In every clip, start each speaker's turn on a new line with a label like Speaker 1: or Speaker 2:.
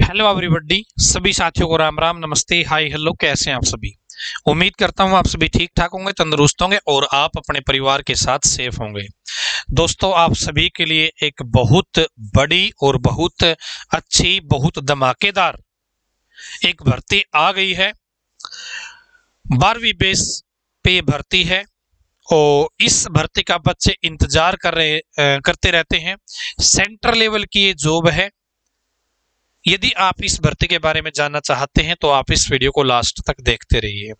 Speaker 1: Hello everybody, सभी साथियों को राम राम, नमस्ते, हाय, हेलो। कैसे हैं आप सभी? उम्मीद करता हूं आप सभी ठीक ठाक होंगे, तंदुरुस्त होंगे और आप अपने परिवार के साथ सेफ होंगे। दोस्तों, आप सभी के लिए एक बहुत बड़ी और बहुत अच्छी, बहुत धमाकेदार एक भर्ती आ गई है। 12वीं बेस पे भर्ती है और इस भर्ती का बच्चे इंतजार करते रहते हैं। सेंटर लेवल की ये जॉब है। यदि आप इस भर्ती के बारे में जानना चाहते हैं तो आप इस वीडियो को लास्ट तक देखते रहिए।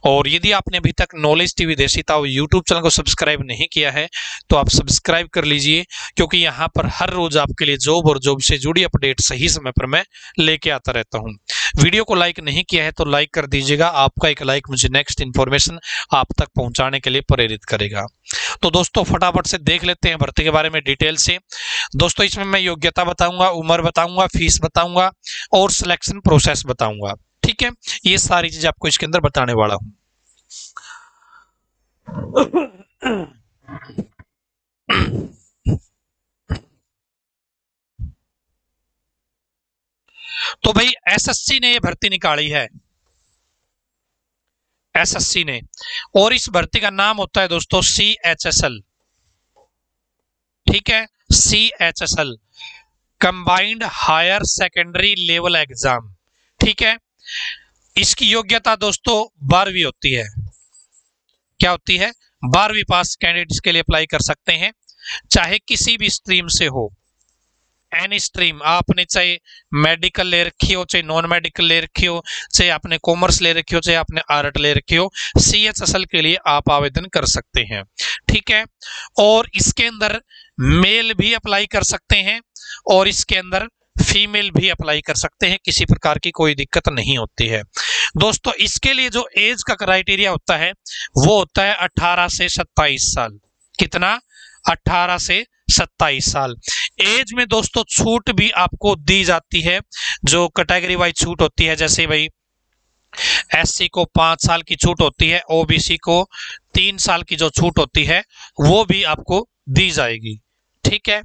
Speaker 1: और यदि आपने अभी तक नॉलेज टीवी देशिता यूट्यूब चैनल को सब्सक्राइब नहीं किया है तो आप सब्सक्राइब कर लीजिए, क्योंकि यहाँ पर हर रोज आपके लिए जॉब और जॉब से जुड़ी अपडेट सही समय पर मैं लेके आता रहता हूँ। वीडियो को लाइक नहीं किया है तो लाइक कर दीजिएगा। आपका एक लाइक मुझे नेक्स्ट इन्फॉर्मेशन आप तक पहुंचाने के लिए प्रेरित करेगा। तो दोस्तों, फटाफट से देख लेते हैं भर्ती के बारे में डिटेल से। दोस्तों, इसमें मैं योग्यता बताऊंगा, उम्र बताऊंगा, फीस बताऊंगा और सिलेक्शन प्रोसेस बताऊंगा। ठीक है, ये सारी चीज आपको इसके अंदर बताने वाला हूं। तो भाई एसएससी ने ये भर्ती निकाली है, एसएससी ने, और इस भर्ती का नाम होता है दोस्तों CHSL। ठीक है, CHSL, combined higher secondary level exam. ठीक है, इसकी योग्यता दोस्तों 12वीं होती है। क्या होती है? 12वीं पास कैंडिडेट इसके लिए अप्लाई कर सकते हैं, चाहे किसी भी स्ट्रीम से हो। एनी स्ट्रीम, आपने चाहे मेडिकल ले रखी हो, चाहे नॉन मेडिकल ले रखी हो, चाहे आपने कॉमर्स ले रखी हो, चाहे आपने आर्ट ले रखी हो, CHSL के लिए आप आवेदन कर सकते हैं। ठीक है, और इसके अंदर मेल भी अप्लाई कर सकते हैं और इसके अंदर फीमेल भी अप्लाई कर सकते हैं। किसी प्रकार की कोई दिक्कत नहीं होती है। दोस्तों, इसके लिए जो एज का क्राइटेरिया होता है वो होता है 18 से 27 साल। कितना? 18 से 27 साल। एज में दोस्तों छूट भी आपको दी जाती है, जो कैटेगरी वाइज छूट होती है। जैसे भाई SC को 5 साल की छूट होती है, OBC को 3 साल की जो छूट होती है वो भी आपको दी जाएगी। ठीक है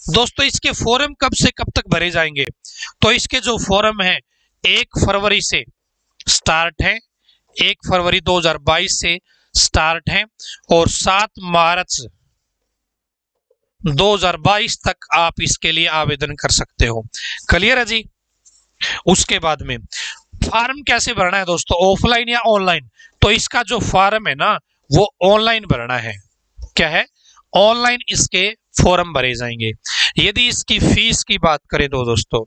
Speaker 1: दोस्तों, इसके फॉर्म कब से कब तक भरे जाएंगे? तो इसके जो फॉर्म है 1 फरवरी से स्टार्ट है, 1 फरवरी 2022 से स्टार्ट है और 7 मार्च 2022 तक आप इसके लिए आवेदन कर सकते हो। क्लियर है जी? उसके बाद में फॉर्म कैसे भरना है दोस्तों, ऑफलाइन या ऑनलाइन? तो इसका जो फॉर्म है ना वो ऑनलाइन भरना है। क्या है? ऑनलाइन इसके फॉर्म भरे जाएंगे। यदि इसकी फीस की बात करें तो दोस्तों,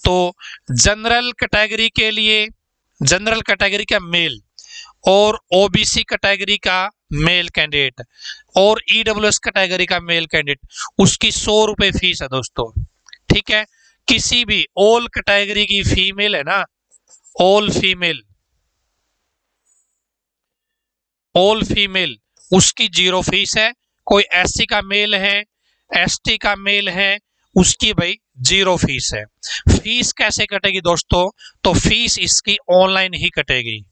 Speaker 1: तो जनरल कैटेगरी के लिए, जनरल कैटेगरी का मेल और OBC कैटेगरी का मेल कैंडिडेट और EWS कैटेगरी का मेल कैंडिडेट, उसकी 100 रुपए फीस है दोस्तों। ठीक है, किसी भी ऑल कैटेगरी की फीमेल है ना, ऑल फीमेल, ऑल फीमेल, उसकी 0 फीस है। कोई SC का मेल है, ST का मेल है, उसकी भाई 0 फीस है। फीस कैसे कटेगी दोस्तों? तो फीस इसकी ऑनलाइन ही कटेगी,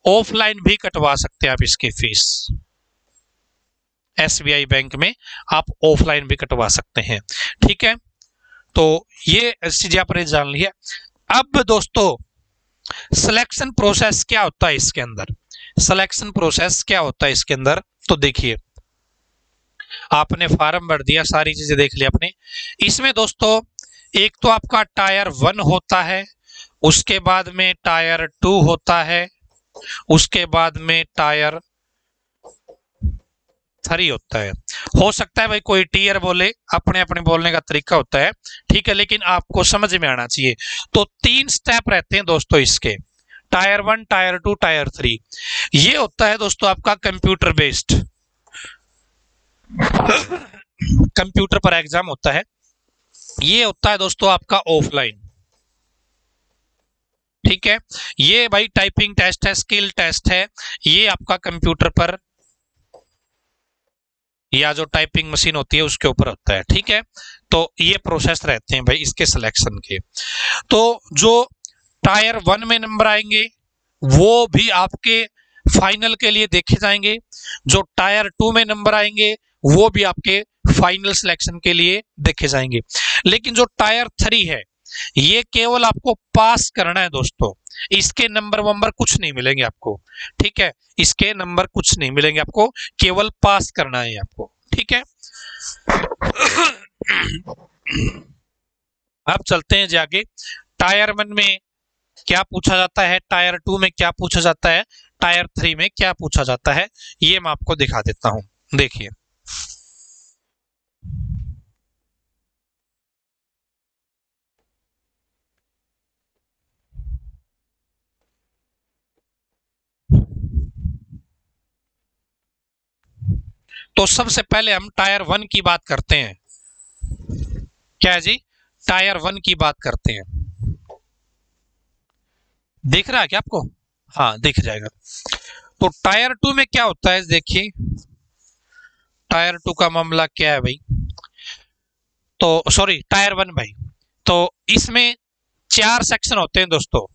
Speaker 1: ऑफलाइन भी कटवा सकते हैं आप इसकी फीस। SBI बैंक में आप ऑफलाइन भी कटवा सकते हैं। ठीक है, तो ये चीजें आपने जान लिया। अब दोस्तों, सिलेक्शन प्रोसेस क्या होता है इसके अंदर? सिलेक्शन प्रोसेस क्या होता है इसके अंदर? तो देखिए, आपने फॉर्म भर दिया, सारी चीजें देख ली आपने। इसमें दोस्तों एक तो आपका टायर 1 होता है, उसके बाद में टायर 2 होता है, उसके बाद में टायर 3 होता है। हो सकता है भाई कोई टीयर बोले, अपने अपने बोलने का तरीका होता है। ठीक है, लेकिन आपको समझ में आना चाहिए। तो 3 स्टेप रहते हैं दोस्तों इसके, टायर 1, टायर 2, टायर 3। ये होता है दोस्तों आपका कंप्यूटर बेस्ड, कंप्यूटर पर एग्जाम होता है। ये होता है दोस्तों आपका ऑफलाइन। ठीक है, ये भाई टाइपिंग टेस्ट है, स्किल टेस्ट है, ये आपका कंप्यूटर पर या जो टाइपिंग मशीन होती है उसके ऊपर होता है। ठीक है, तो ये प्रोसेस रहते हैं भाई इसके सिलेक्शन के। तो जो टायर 1 में नंबर आएंगे वो भी आपके फाइनल के लिए देखे जाएंगे, जो टायर 2 में नंबर आएंगे वो भी आपके फाइनल सिलेक्शन के लिए देखे जाएंगे। लेकिन जो टायर 3 है ये केवल आपको पास करना है दोस्तों, इसके नंबर कुछ नहीं मिलेंगे आपको, ठीक है, इसके नंबर कुछ नहीं मिलेंगे आपको, केवल पास करना है आपको, ठीक है। अब चलते हैं जाके टायर 1 में क्या पूछा जाता है, टायर 2 में क्या पूछा जाता है, टायर 3 में क्या पूछा जाता है, ये मैं आपको दिखा देता हूं। देखिए तो सबसे पहले हम टायर 1 की बात करते हैं। क्या है जी, टायर 1 की बात करते हैं। दिख रहा है क्या आपको? हाँ दिख जाएगा। तो टायर 2 में क्या होता है, देखिए टायर 2 का मामला क्या है भाई, तो सॉरी टायर 1 भाई, तो इसमें 4 सेक्शन होते हैं दोस्तों।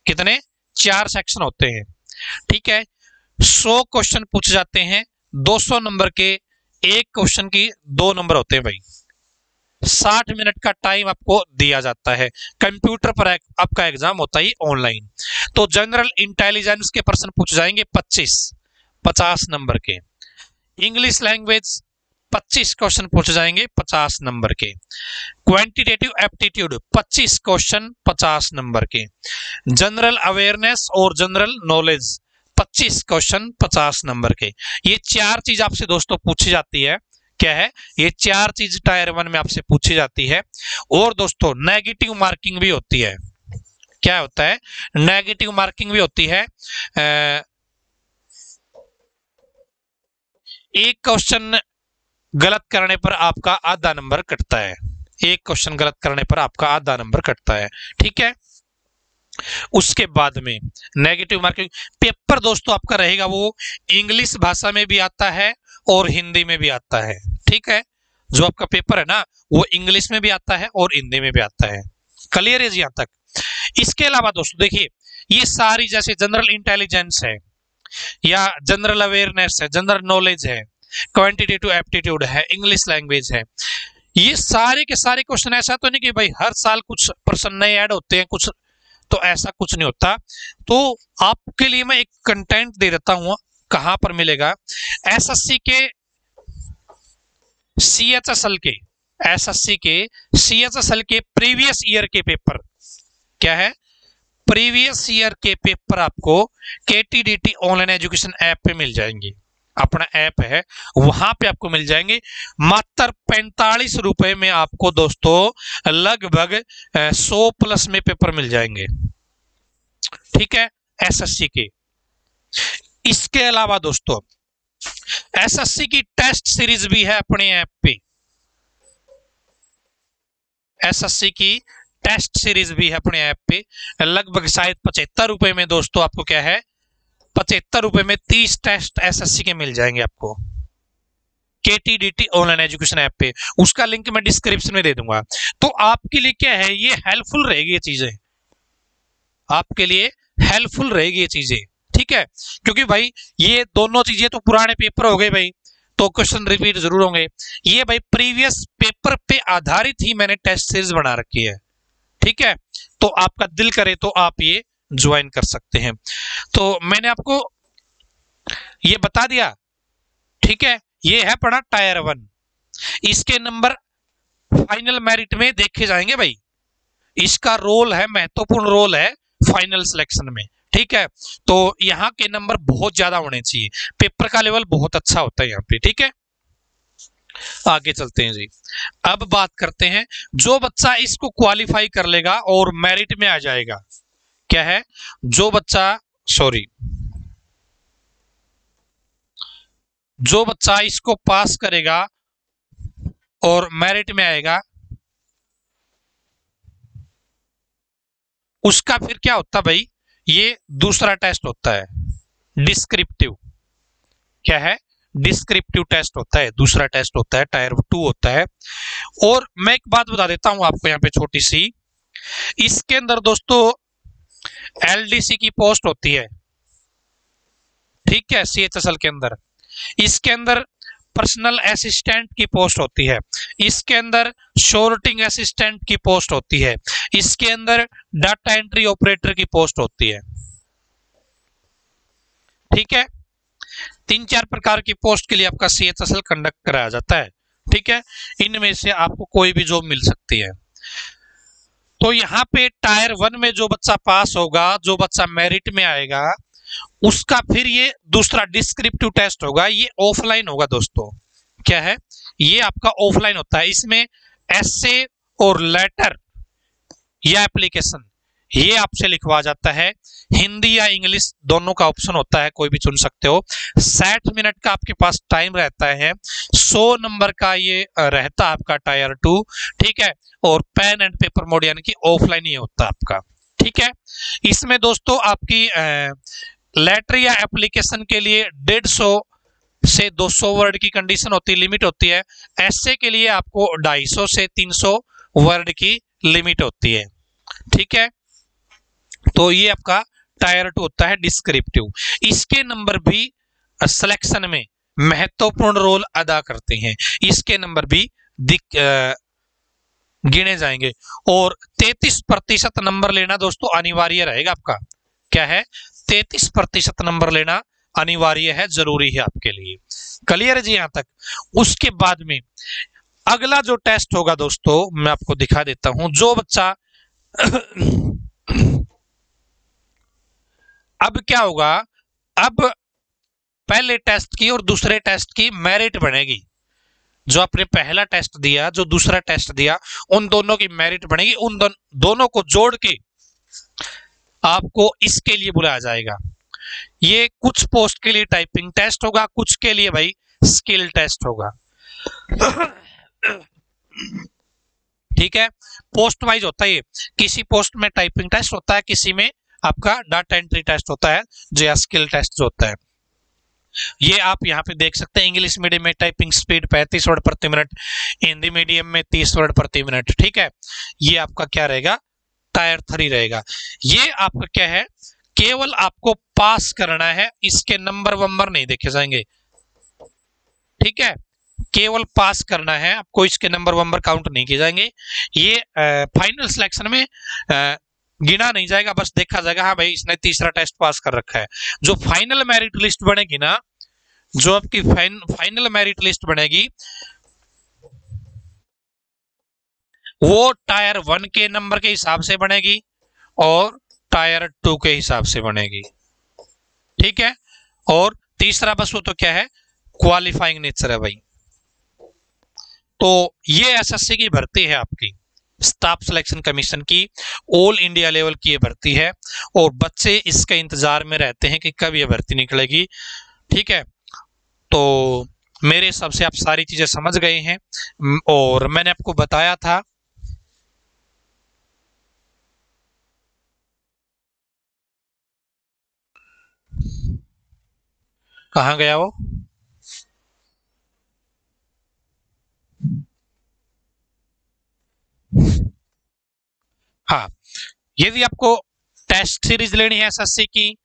Speaker 1: कितने? 4 सेक्शन होते हैं, ठीक है। 100 क्वेश्चन पूछे जाते हैं, 200 नंबर के एक क्वेश्चन की 2 नंबर होते हैं भाई। 60 मिनट का टाइम आपको दिया जाता है। कंप्यूटर पर आपका एग्जाम होता है ऑनलाइन। तो जनरल इंटेलिजेंस के प्रश्न पूछे जाएंगे 50 नंबर के। इंग्लिश लैंग्वेज 25 क्वेश्चन पूछे जाएंगे 50 नंबर के। क्वांटिटेटिव एप्टीट्यूड 25 क्वेश्चन 50 नंबर के। जनरल अवेयरनेस और जनरल नॉलेज 25 क्वेश्चन 50 नंबर के। ये 4 चीज आपसे दोस्तों पूछी जाती है। क्या है? ये 4 चीज टायर 1 में आपसे पूछी जाती है। और दोस्तों नेगेटिव मार्किंग भी होती है। क्या होता है? नेगेटिव मार्किंग भी होती है। एक क्वेश्चन गलत करने पर आपका आधा नंबर कटता है। एक क्वेश्चन गलत करने पर आपका आधा नंबर कटता है, ठीक है। उसके बाद में नेगेटिव मार्किंग पेपर दोस्तों आपका रहेगा वो इंग्लिश भाषा में भी आता है और हिंदी में भी आता है, ठीक है। जो आपका पेपर है ना वो इंग्लिश में भी आता है और हिंदी में भी आता है। क्लियर है जी यहां तक? इसके अलावा दोस्तों देखिए ये सारी जैसे जनरल इंटेलिजेंस है या जनरल अवेयरनेस है, जनरल नॉलेज है, क्वांटिटेटिव एप्टीट्यूड है, इंग्लिश लैंग्वेज है, ये सारे के सारे क्वेश्चन ऐसा तो नहीं कि भाई हर साल कुछ प्रश्न नए ऐड होते हैं कुछ, तो ऐसा कुछ नहीं होता। तो आपके लिए मैं एक कंटेंट दे देता हूं, कहां पर मिलेगा? एसएससी के सीएचएसएल के सीएचएसएल के प्रीवियस ईयर के पेपर। क्या है? प्रीवियस ईयर के पेपर आपको केटीडीटी ऑनलाइन एजुकेशन ऐप पे मिल जाएंगे। अपना ऐप है वहां पे आपको मिल जाएंगे। मात्र 45 रुपए में आपको दोस्तों लगभग 100 प्लस में पेपर मिल जाएंगे, ठीक है, एसएससी के। इसके अलावा दोस्तों एसएससी की टेस्ट सीरीज भी है अपने ऐप पे। एसएससी की टेस्ट सीरीज भी है अपने ऐप पे। लगभग शायद 75 रुपए में दोस्तों आपको क्या है, 75 रुपए में 30 टेस्ट एसएससी के मिल जाएंगे आपको केटीडीटी ऑनलाइन एजुकेशन ऐप पे। उसका लिंक मैं डिस्क्रिप्शन में दे दूंगा। तो आपके लिए क्या है, ये हेल्पफुल रहेगी ये चीजें, आपके लिए हेल्पफुल रहेगी ये चीजें, ठीक है। क्योंकि भाई ये दोनों चीजें तो पुराने पेपर हो गए भाई, तो क्वेश्चन रिपीट जरूर होंगे। ये भाई प्रीवियस पेपर पे आधारित ही मैंने टेस्ट सीरीज बना रखी है, ठीक है। तो आपका दिल करे तो आप ये ज्वाइन कर सकते हैं। तो मैंने आपको ये बता दिया, ठीक है। ये है पढ़ा टायर 1। इसके नंबर फाइनल मेरिट में देखे जाएंगे भाई। इसका रोल है, महत्वपूर्ण रोल है फाइनल सिलेक्शन में, ठीक है। तो यहाँ के नंबर बहुत ज्यादा होने चाहिए, पेपर का लेवल बहुत अच्छा होता है यहाँ पे, ठीक है। आगे चलते हैं जी। अब बात करते हैं जो बच्चा इसको क्वालिफाई कर लेगा और मेरिट में आ जाएगा। क्या है? जो बच्चा इसको पास करेगा और मेरिट में आएगा, उसका फिर क्या होता है भाई, ये दूसरा टेस्ट होता है डिस्क्रिप्टिव। क्या है? डिस्क्रिप्टिव टेस्ट होता है, दूसरा टेस्ट होता है, टायर 2 होता है। और मैं एक बात बता देता हूं आपको यहाँ पे छोटी सी, इसके अंदर दोस्तों एलडीसी की पोस्ट होती है, ठीक है, सीएचएसएल के अंदर। इसके अंदर पर्सनल असिस्टेंट की पोस्ट होती है, इसके अंदर शॉर्टिंग असिस्टेंट की पोस्ट होती है, इसके अंदर डाटा एंट्री ऑपरेटर की पोस्ट होती है। ठीक है, 3-4 प्रकार की पोस्ट के लिए आपका CHSL कंडक्ट कराया जाता है। ठीक है, इनमें से आपको कोई भी जॉब मिल सकती है। तो यहाँ पे टायर 1 में जो बच्चा पास होगा, जो बच्चा मेरिट में आएगा, उसका फिर ये दूसरा डिस्क्रिप्टिव टेस्ट होगा, ये ऑफलाइन होगा दोस्तों। क्या है, ये आपका ऑफलाइन होता है। इसमें एसे और लेटर या एप्लीकेशन ये आपसे लिखवा जाता है, हिंदी या इंग्लिश दोनों का ऑप्शन होता है, कोई भी चुन सकते हो। 60 मिनट का आपके पास टाइम रहता है, 100 नंबर का ये रहता है आपका टायर 2। ठीक है, और पेन एंड पेपर मोड यानी कि ऑफलाइन ये होता है आपका। ठीक है, इसमें दोस्तों आपकी लेटर या एप्लीकेशन के लिए 150 से 200 वर्ड की कंडीशन होती है, लिमिट होती है। ऐसे के लिए आपको 250 से 300 वर्ड की लिमिट होती है। ठीक है, तो ये आपका टायर 2 होता है डिस्क्रिप्टिव। इसके नंबर भी सिलेक्शन में महत्वपूर्ण रोल अदा करते हैं, इसके नंबर भी गिने जाएंगे। और 33% नंबर लेना दोस्तों अनिवार्य रहेगा आपका। क्या है, 33% नंबर लेना अनिवार्य है, जरूरी है आपके लिए। क्लियर है जी यहां तक। उसके बाद में अगला जो टेस्ट होगा दोस्तों, मैं आपको दिखा देता हूं। जो बच्चा अब क्या होगा, अब पहले टेस्ट की और दूसरे टेस्ट की मेरिट बनेगी। जो आपने पहला टेस्ट दिया, जो दूसरा टेस्ट दिया, उन दोनों की मेरिट बनेगी। उन दोनों को जोड़ के आपको इसके लिए बुलाया जाएगा। ये कुछ पोस्ट के लिए टाइपिंग टेस्ट होगा, कुछ के लिए भाई स्किल टेस्ट होगा। ठीक है, पोस्ट वाइज होता है ये। किसी पोस्ट में टाइपिंग टेस्ट होता है, किसी में आपका डाटा एंट्री टेस्ट होता है, जो या स्किल टेस्ट जो होता है। ये आप यहाँ पे देख सकते हैं। इंग्लिश मीडियम में टाइपिंग स्पीड 35 वर्ड प्रति मिनट, हिंदी मीडियम में 30 वर्ड प्रति मिनट। ठीक है, ये आपका क्या रहेगा, टायर 3 रहेगा। ये आपका क्या है, केवल आपको पास करना है, इसके नंबर वंबर नहीं देखे जाएंगे। ठीक है, केवल पास करना है आपको, इसके नंबर वंबर काउंट नहीं किए जाएंगे। ये फाइनल सिलेक्शन में गिना नहीं जाएगा, बस देखा जाएगा हाँ भाई इसने तीसरा टेस्ट पास कर रखा है। जो फाइनल मेरिट लिस्ट बनेगी ना, जो आपकी फाइनल मेरिट लिस्ट बनेगी, वो टायर 1 के नंबर के हिसाब से बनेगी और टायर 2 के हिसाब से बनेगी। ठीक है, और तीसरा बस वो तो क्या है, क्वालिफाइंग नेचर है भाई। तो ये एसएससी की भर्ती है आपकी, स्टाफ सिलेक्शन कमीशन की, ऑल इंडिया लेवल की ये भर्ती है। और बच्चे इसके इंतजार में रहते हैं कि कब ये भर्ती निकलेगी। ठीक है, तो मेरे हिसाब से आप सारी चीजें समझ गए हैं। और मैंने आपको बताया था कहाँ गया वो, हाँ, यदि आपको टेस्ट सीरीज लेनी है एसएससी की,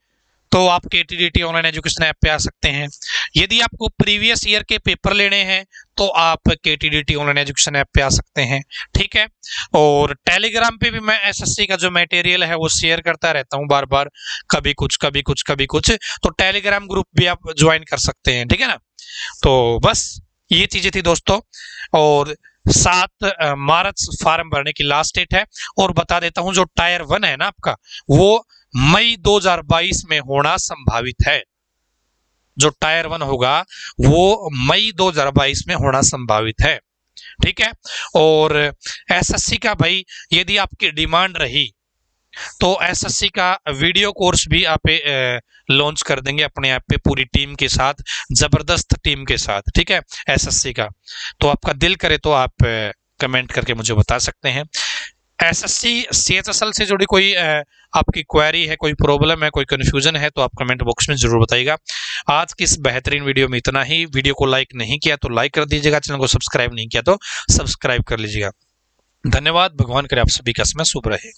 Speaker 1: तो आप KTDT ऑनलाइन एजुकेशन ऐप पे आ सकते हैं। यदि आपको प्रीवियस ईयर के पेपर लेने हैं, तो आप KTDT ऑनलाइन एजुकेशन ऐप पे आ सकते हैं। ठीक है, और टेलीग्राम पे भी मैं एसएससी का जो मटेरियल है वो शेयर करता रहता हूँ बार बार, कभी कुछ कभी कुछ कभी कुछ। तो टेलीग्राम ग्रुप भी आप ज्वाइन कर सकते हैं। ठीक है ना, तो बस ये चीजें थी दोस्तों। और 7 मार्च फॉर्म भरने की लास्ट डेट है। और बता देता हूं, जो टायर 1 है ना आपका, वो मई 2022 में होना संभावित है। जो टायर 1 होगा वो मई 2022 में होना संभावित है। ठीक है, और एसएससी का भाई यदि आपकी डिमांड रही, तो एसएससी का वीडियो कोर्स भी आप लॉन्च कर देंगे अपने ऐप पे, पूरी टीम के साथ, जबरदस्त टीम के साथ। ठीक है, एसएससी का। तो आपका दिल करे तो आप कमेंट करके मुझे बता सकते हैं। एसएससी CHSL से जुड़ी कोई आपकी क्वेरी है, कोई प्रॉब्लम है, कोई कंफ्यूजन है, तो आप कमेंट बॉक्स में जरूर बताइएगा। आज की इस बेहतरीन वीडियो में इतना ही। वीडियो को लाइक नहीं किया तो लाइक कर दीजिएगा, चैनल को सब्सक्राइब नहीं किया तो सब्सक्राइब कर लीजिएगा। धन्यवाद। भगवान करे आप सभी का समय शुभ रहे।